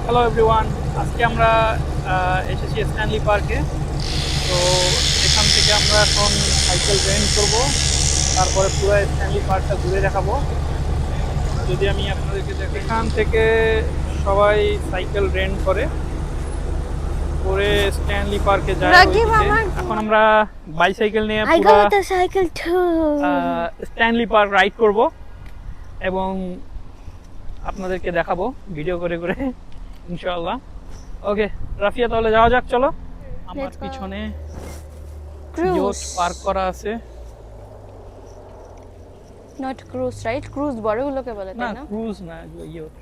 Hello everyone, আজকে আমরা এসেছি স্ট্যানলি পার্কে। তো এখান থেকে আমরা এখন সাইকেল রেন্ট করব, তারপরে পুরো স্ট্যানলি পার্কটা ঘুরে দেখাবো। যদি আমি আপনাদেরকে দেখি, এখান থেকে সবাই সাইকেল রেন্ট করে করে স্ট্যানলি পার্কে যায় রাকিব ওইদিকে। আমার এখন আমরা বাইসাইকেল নিয়ে I পুরো got the cycle too. Stanley park ride করব এবং আপনাদেরকে দেখাবো ভিডিও করে করে ইনশাআল্লাহ। ওকে রাফিয়া, তাহলে যাওয়া যাক, চলো। আমার Let's go. পিছনে Cruise. ইয়ট পার্ক করা আছে। Not cruise, right? Cruise বড়গুলোকে বলে না তাই না? ক্রুজ না, ইয়ট।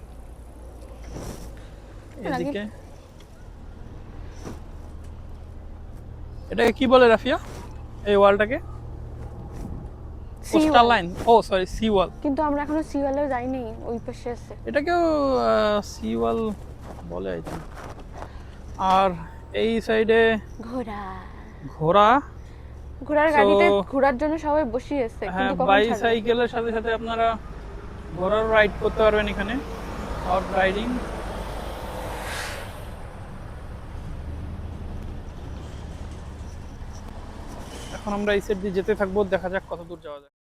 এদিকে এটাকে কি বলে রাফিয়া, এই ওয়ালটাকে? Sea coastal wall. লাইন, ও সরি, সি ওয়াল। কিন্তু আমরা এখনো সি ওয়ালেও যাইনি, ওই পাশে আছে। এটাকেও সি ওয়াল বলে আই থিঙ্ক। আর এই সাইডে ঘোড়া। ঘোড়া। ঘোড়ার So, গাড়িতে ঘোড়ার জন্য সবাই বসে আছে, হ্যাঁ, কিন্তু কখন ছাড়বে? বাইসাইকেলের সাথে সাথে আপনারা ঘোড়ার রাইড করতে পারবেন এখানে, হর্স রাইডিং। এখন আমরা এই সাইড দিয়ে যেতে থাকবো, দেখা যাক কত দূর যাওয়া যায়।